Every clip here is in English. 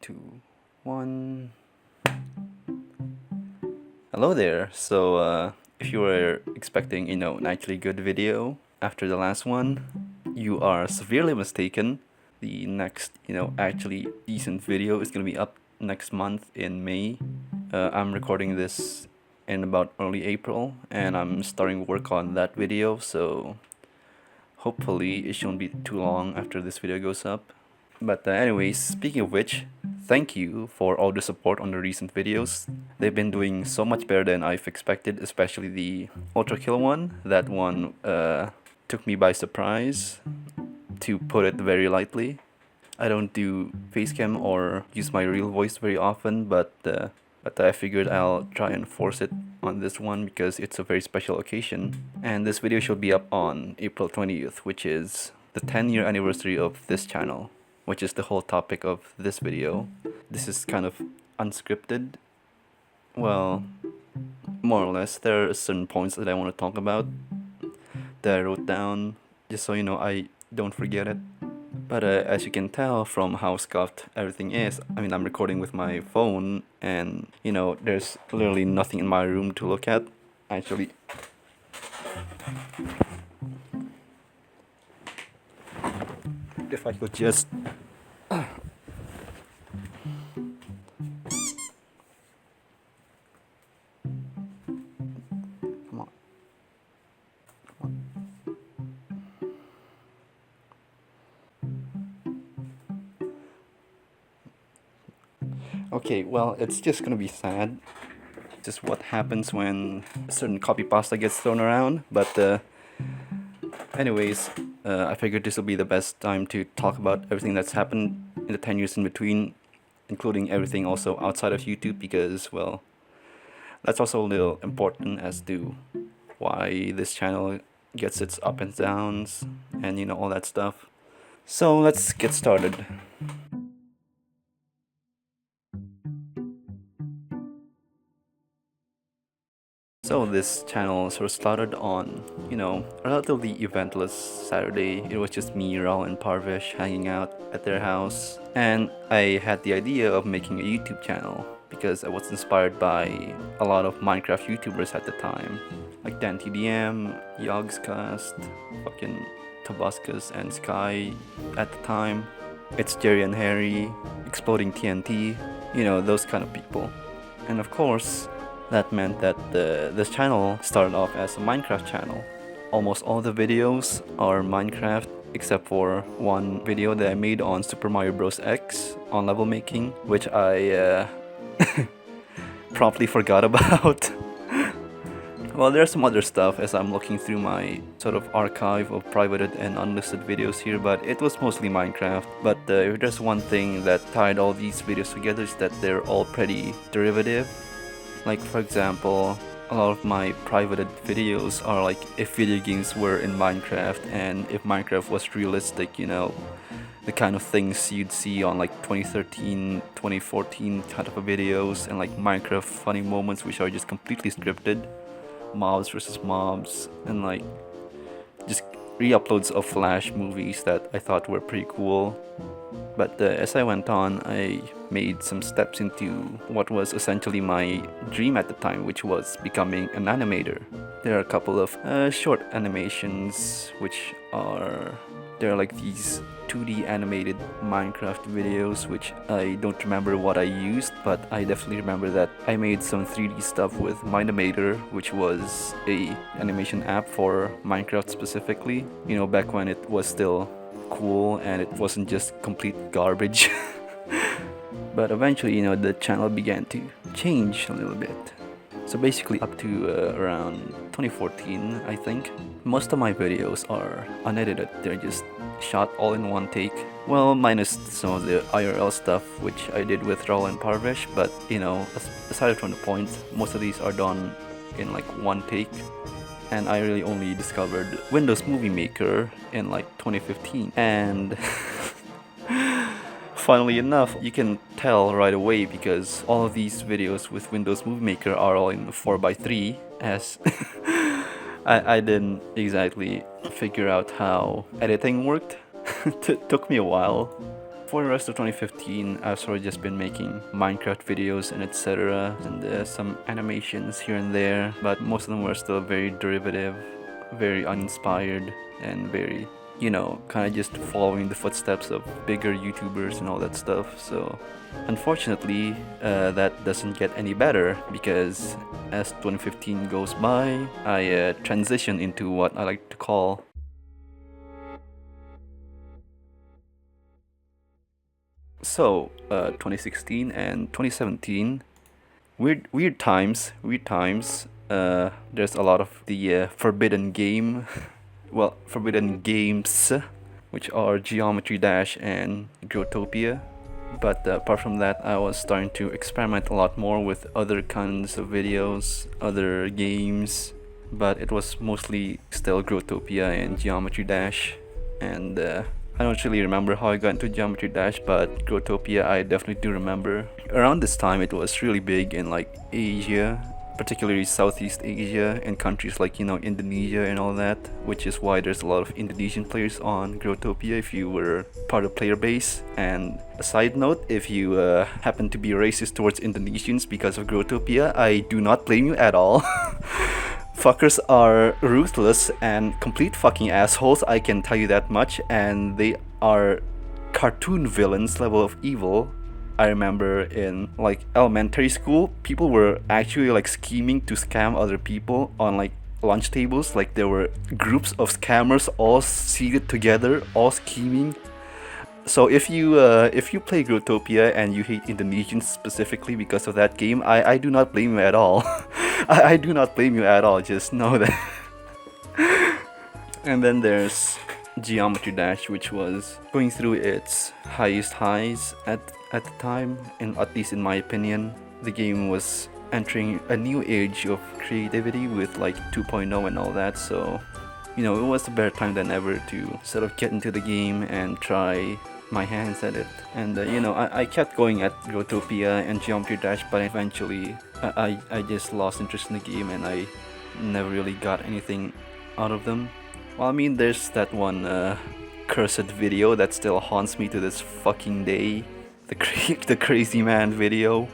2, 1. Hello there. So, if you were expecting, an actually good video after the last one, you are severely mistaken. The next, actually decent video is gonna be up next month in May. I'm recording this in about early April, and I'm starting work on that video, so hopefully it shouldn't be too long after this video goes up. But anyways, speaking of which, thank you for all the support on the recent videos. They've been doing so much better than I've expected, especially the Ultra Kill one. That one took me by surprise, to put it very lightly. I don't do facecam or use my real voice very often, but I figured I'll try and force it on this one because it's a very special occasion. And this video should be up on April 20th, which is the 10-year anniversary of this channel, which is the whole topic of this video. This is kind of unscripted. Well, more or less. There are certain points that I want to talk about that I wrote down, just so I don't forget it. But as you can tell from how scuffed everything is, I'm recording with my phone, and there's literally nothing in my room to look at. Actually, if I could just come on. Okay, well, it's just gonna be sad. Just what happens when a certain copy pasta gets thrown around. But anyways, I figured this will be the best time to talk about everything that's happened in the 10 years in between, including everything also outside of YouTube, because, well, that's also a little important as to why this channel gets its up and downs and all that stuff. So let's get started. So this channel sort of started on, a relatively eventless Saturday. It was just me, Raul, and Parvesh hanging out at their house. And I had the idea of making a YouTube channel because I was inspired by a lot of Minecraft YouTubers at the time. Like DanTDM, Yogscast, fucking Tabascus and Sky at the time. It's Jerry and Harry, Exploding TNT, those kind of people. And of course, that meant that this channel started off as a Minecraft channel. Almost all the videos are Minecraft, except for one video that I made on Super Mario Bros. X on level making, which I promptly forgot about. Well, there's some other stuff as I'm looking through my sort of archive of privated and unlisted videos here, but it was mostly Minecraft. But if there's one thing that tied all these videos together, is that they're all pretty derivative. Like, for example, a lot of my privated videos are like if video games were in Minecraft and if Minecraft was realistic, the kind of things you'd see on like 2013, 2014 kind of videos, and like Minecraft funny moments which are just completely scripted, mobs versus mobs, and like just re-uploads of Flash movies that I thought were pretty cool. But as I went on, I made some steps into what was essentially my dream at the time, which was becoming an animator. There are a couple of short animations, which they're like these 2D animated Minecraft videos, which I don't remember what I used, but I definitely remember that I made some 3D stuff with Minemator, which was a animation app for Minecraft specifically, back when it was still cool and it wasn't just complete garbage. But eventually, the channel began to change a little bit. So basically up to around 2014, I think, most of my videos are unedited. They're just shot all in one take. Well, minus some of the IRL stuff which I did with Raul and Parvesh, but aside from the point, most of these are done in like one take. And I really only discovered Windows Movie Maker in like 2015. And funnily enough, you can tell right away because all of these videos with Windows Movie Maker are all in 4:3, as I didn't exactly figure out how editing worked. It took me a while. For the rest of 2015, I've sort of just been making Minecraft videos and etc. and some animations here and there, but most of them were still very derivative, very uninspired, and very, you know, kind of just following the footsteps of bigger YouTubers and all that stuff. So unfortunately, that doesn't get any better, because as 2015 goes by, I transition into what I like to call So, 2016 and 2017, weird times. There's a lot of the forbidden game, well, forbidden games, which are Geometry Dash and Growtopia. But apart from that, I was starting to experiment a lot more with other kinds of videos, other games. But it was mostly still Growtopia and Geometry Dash, and I don't really remember how I got into Geometry Dash, but Growtopia I definitely do remember. Around this time it was really big in like Asia, particularly Southeast Asia, and countries like, you know, Indonesia and all that, which is why there's a lot of Indonesian players on Growtopia if you were part of player base. And a side note, if you happen to be racist towards Indonesians because of Growtopia, I do not blame you at all. Fuckers are ruthless and complete fucking assholes, I can tell you that much, and they are cartoon villains level of evil. I remember in like elementary school, people were actually like scheming to scam other people on like lunch tables. Like there were groups of scammers all seated together, all scheming. So if you play Growtopia and you hate Indonesians specifically because of that game, I do not blame you at all. I do not blame you at all, just know that. And then there's Geometry Dash, which was going through its highest highs at the time, and at least in my opinion. The game was entering a new age of creativity with like 2.0 and all that, so you know, it was a better time than ever to sort of get into the game and try my hands at it. And you know, I kept going at Growtopia and Geometry Dash, but eventually I just lost interest in the game and I never really got anything out of them. Well, I mean, there's that one cursed video that still haunts me to this fucking day, the Crazy Man video,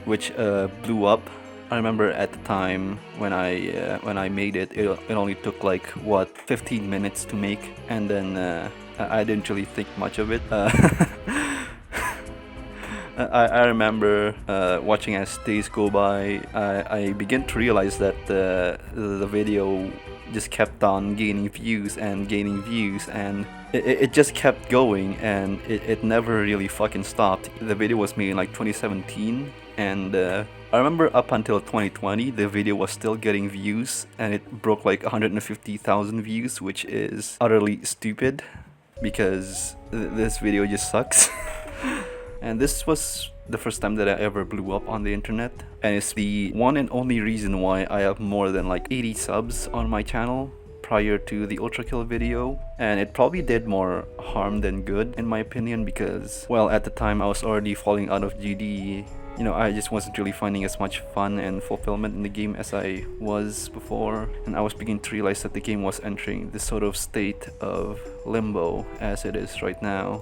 which blew up. I remember at the time when I made it, it only took like what 15 minutes to make, and then I didn't really think much of it. I remember watching as days go by. I began to realize that the video just kept on gaining views, and it just kept going, and it never really fucking stopped. The video was made in like 2017, and I remember up until 2020 the video was still getting views, and it broke like 150,000 views, which is utterly stupid because this video just sucks. And this was the first time that I ever blew up on the internet, and it's the one and only reason why I have more than like 80 subs on my channel prior to the Ultra Kill video. And it probably did more harm than good in my opinion, because well, at the time I was already falling out of GD. You know, I just wasn't really finding as much fun and fulfillment in the game as I was before, and I was beginning to realize that the game was entering this sort of state of limbo as it is right now.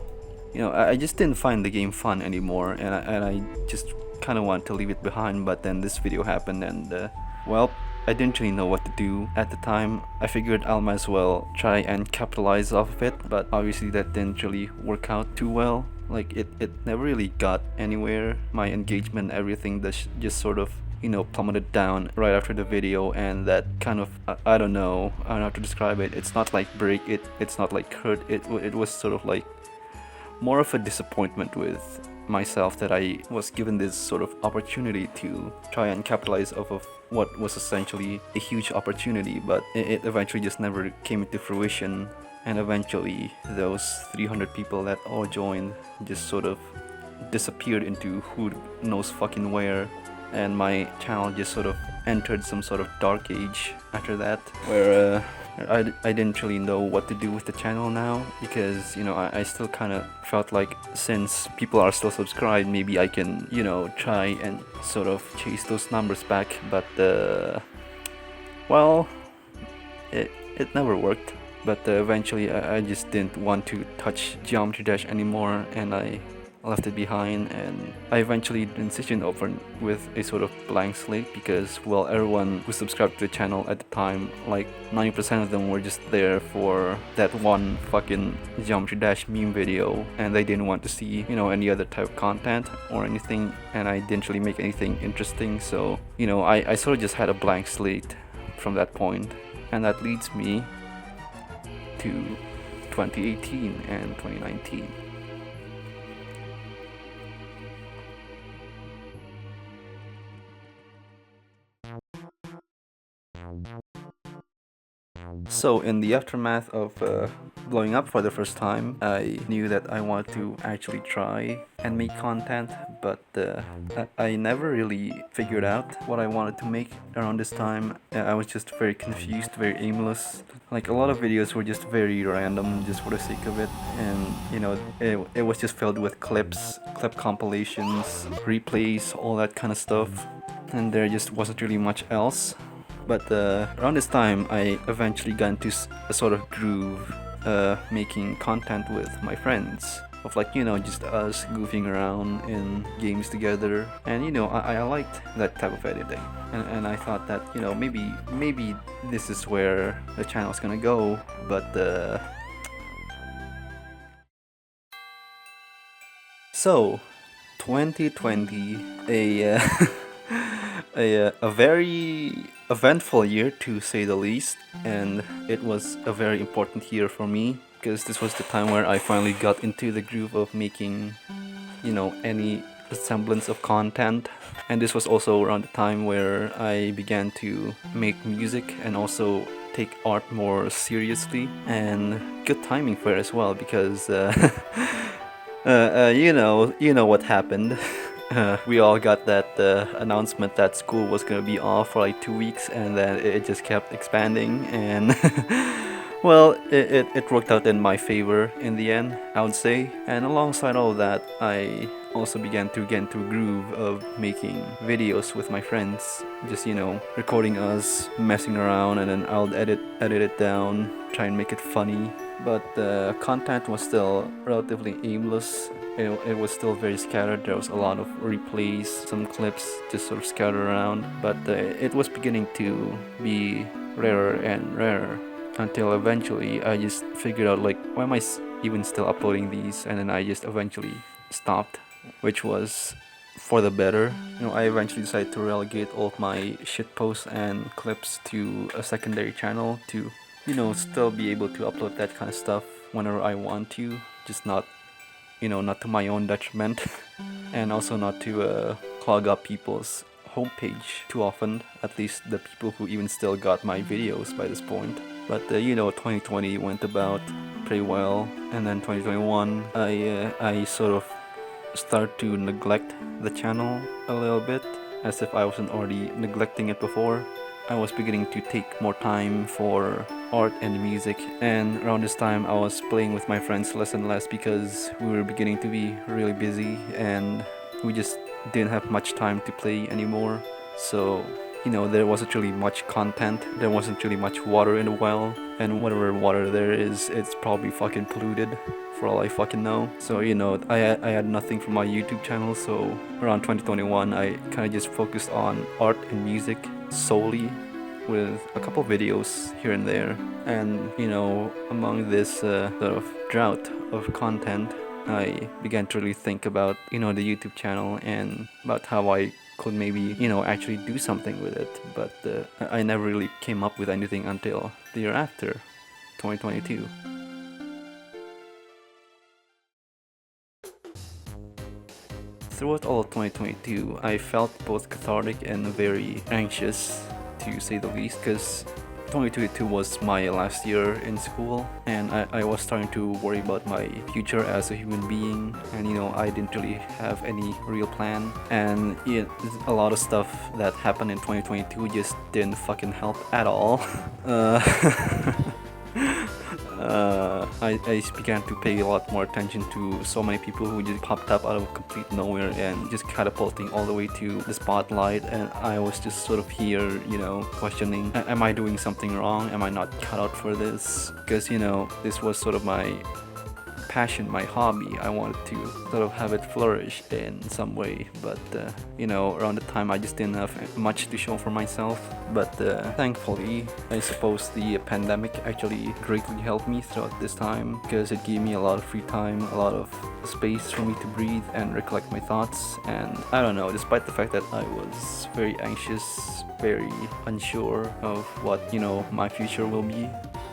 You know, I just didn't find the game fun anymore, and I just kind of wanted to leave it behind. But then this video happened, and well, I didn't really know what to do at the time. I figured I might as well try and capitalize off of it, but obviously that didn't really work out too well. Like it never really got anywhere. My engagement, everything just sort of, you know, plummeted down right after the video, and that kind of I don't know how to describe it. It's not like break it, it's not like hurt. It was sort of like more of a disappointment with myself that I was given this sort of opportunity to try and capitalize off of what was essentially a huge opportunity, but it eventually just never came into fruition. And eventually those 300 people that all joined just sort of disappeared into who knows fucking where, and my channel just sort of entered some sort of dark age after that, where I didn't really know what to do with the channel now, because you know, I still kind of felt like since people are still subscribed, maybe I can, you know, try and sort of chase those numbers back, but well, it never worked. but eventually I just didn't want to touch Geometry Dash anymore, and I left it behind, and I eventually transitioned over with a sort of blank slate because, well, everyone who subscribed to the channel at the time, like 90% of them were just there for that one fucking Geometry Dash meme video, and they didn't want to see, any other type of content or anything, and I didn't really make anything interesting, so, I sort of just had a blank slate from that point, and that leads me to 2018 and 2019. So in the aftermath of blowing up for the first time, I knew that I wanted to actually try and make content, but I never really figured out what I wanted to make around this time. I was just very confused, very aimless. Like, a lot of videos were just very random, just for the sake of it, and it was just filled with clip compilations, replays, all that kind of stuff, and there just wasn't really much else. But around this time, I eventually got into a sort of groove, making content with my friends. Of just us goofing around in games together. And, I liked that type of editing. And I thought that, maybe this is where the channel's gonna go. But, So, 2020, a very eventful year, to say the least, and it was a very important year for me because this was the time where I finally got into the groove of making, any semblance of content. And this was also around the time where I began to make music and also take art more seriously, and good timing for it as well because you know what happened. We all got that announcement that school was gonna be off for like 2 weeks, and then it just kept expanding, and well, it worked out in my favor in the end, I would say. And alongside all of that, I also began to get into a groove of making videos with my friends, just recording us messing around, and then I'll edit it down, try and make it funny. But the content was still relatively aimless. It was still very scattered. There was a lot of replays, some clips just sort of scattered around, but it was beginning to be rarer and rarer, until eventually I just figured out, like, why am I even still uploading these? And then I just eventually stopped, which was for the better. I eventually decided to relegate all of my shitposts and clips to a secondary channel to still be able to upload that kind of stuff whenever I want to, just not to my own detriment, and also not to clog up people's homepage too often, at least the people who even still got my videos by this point. But 2020 went about pretty well, and then 2021 I sort of started to neglect the channel a little bit, as if I wasn't already neglecting it before. I was beginning to take more time for art and music, and around this time I was playing with my friends less and less because we were beginning to be really busy and we just didn't have much time to play anymore. So, there wasn't really much content, there wasn't really much water in the well, and whatever water there is, it's probably fucking polluted for all I fucking know. So, I had nothing for my YouTube channel, so around 2021 I kind of just focused on art and music solely, with a couple videos here and there. And among this sort of drought of content, I began to really think about the YouTube channel and about how I could maybe actually do something with it. But I never really came up with anything until the year after, 2022. Throughout all of 2022, I felt both cathartic and very anxious, to say the least, because 2022 was my last year in school, and I was starting to worry about my future as a human being, and I didn't really have any real plan, and a lot of stuff that happened in 2022 just didn't fucking help at all. I began to pay a lot more attention to so many people who just popped up out of complete nowhere and just catapulting all the way to the spotlight, and I was just sort of here, you know, questioning, am I doing something wrong? Am I not cut out for this? Because, you know, this was sort of my passion, my hobby. I wanted to sort of have it flourish in some way, but you know, around the time I just didn't have much to show for myself. But thankfully, I suppose the pandemic actually greatly helped me throughout this time, because it gave me a lot of free time, a lot of space for me to breathe and recollect my thoughts. And I don't know, despite the fact that I was very anxious, very unsure of what, you know, my future will be,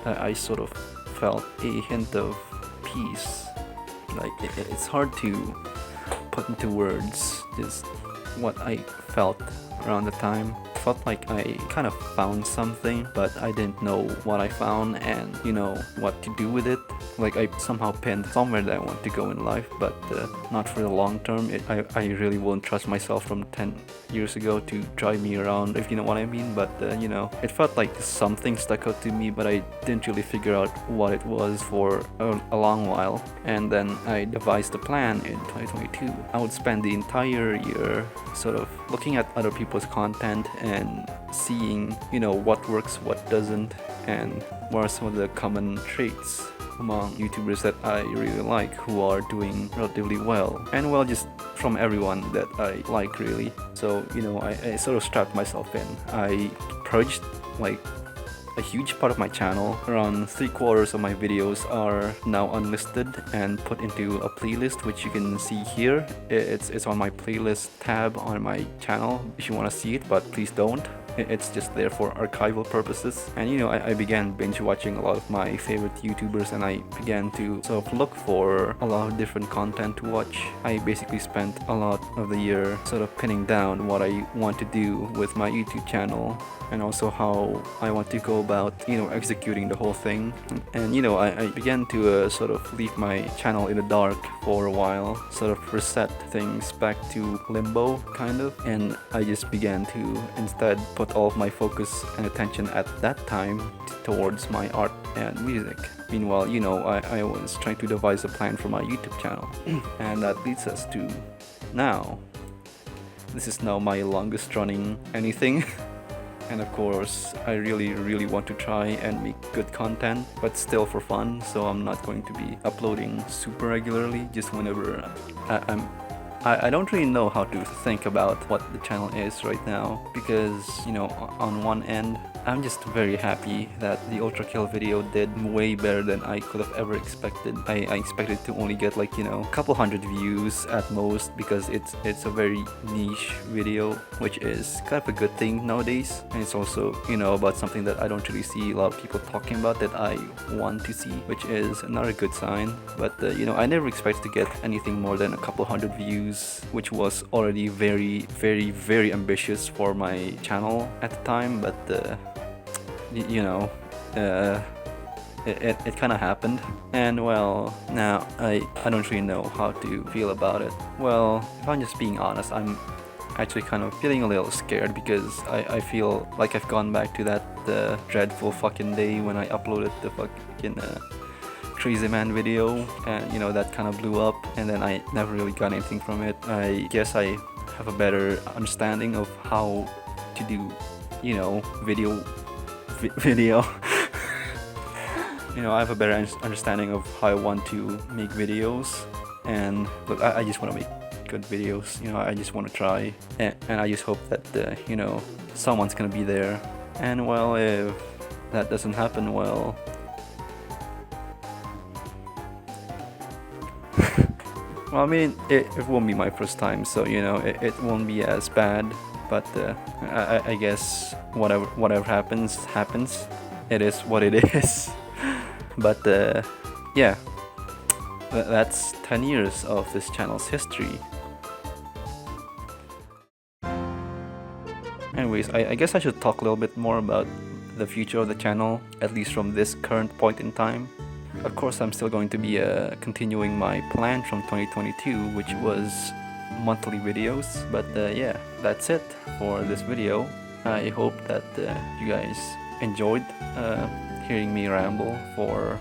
I sort of felt a hint of peace. Like it's hard to put into words just what I felt around the time. Felt like I kind of found something, but I didn't know what I found and, you know, what to do with it. Like I somehow pinned somewhere that I want to go in life, but not for the long term. I really won't trust myself from 10 years ago to drive me around, if you know what I mean. But you know, it felt like something stuck out to me, but I didn't really figure out what it was for a long while. And then I devised a plan in 2022. I would spend the entire year sort of looking at other people's content and seeing, you know, what works, what doesn't, and what are some of the common traits among YouTubers that I really like, who are doing relatively well, and well, just from everyone that I like, really. So, you know, I sort of strapped myself in. I purged like a huge part of my channel. Around 3/4 of my videos are now unlisted and put into a playlist, which you can see here. It's on my playlist tab on my channel if you want to see it, but please don't. It's just there for archival purposes. And you know, I began binge watching a lot of my favorite YouTubers, and I began to sort of look for a lot of different content to watch. I basically spent a lot of the year sort of pinning down what I want to do with my YouTube channel, and also how I want to go about, you know, executing the whole thing. And you know, I began to sort of leave my channel in the dark for a while, sort of reset things back to limbo, kind of. And I just began to instead put all of my focus and attention at that time towards my art and music. Meanwhile, you know, I was trying to devise a plan for my YouTube channel. And that leads us to now. This is now my longest running anything. And of course, I really want to try and make good content, but still for fun, so I'm not going to be uploading super regularly, just whenever I don't really know how to think about what the channel is right now, because, you know, on one end, I'm just very happy that the Ultra Kill video did way better than I could have ever expected. I expected to only get like, you know, a couple hundred views at most, because it's a very niche video, which is kind of a good thing nowadays. And it's also, you know, about something that I don't really see a lot of people talking about that I want to see, which is another good sign. But you know, I never expected to get anything more than a couple hundred views, which was already very ambitious for my channel at the time. But you know, it kind of happened. And well, now I don't really know how to feel about it. Well, if I'm just being honest, I'm actually kind of feeling a little scared, because I feel like I've gone back to that dreadful fucking day when I uploaded the fucking Crazy Man video, and you know, that kind of blew up, and then I never really got anything from it. I guess I have a better understanding of how to do, you know, video you know, I have a better understanding of how I want to make videos. And look, I just want to make good videos, you know. I just want to try, and I just hope that you know, someone's gonna be there. And well, if that doesn't happen, well, well, I mean, it won't be my first time, so you know, it won't be as bad. But I guess whatever happens. It is what it is. But yeah, that's 10 years of this channel's history. Anyways, I guess I should talk a little bit more about the future of the channel, at least from this current point in time. Of course, I'm still going to be continuing my plan from 2022, which was monthly videos. But yeah, that's it for this video. I hope that you guys enjoyed hearing me ramble for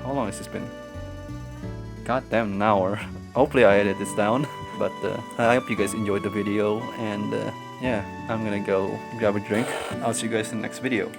How long has this been? Goddamn, an hour. Hopefully I edit this down. But I hope you guys enjoyed the video, and yeah, I'm gonna go grab a drink. I'll see you guys in the next video.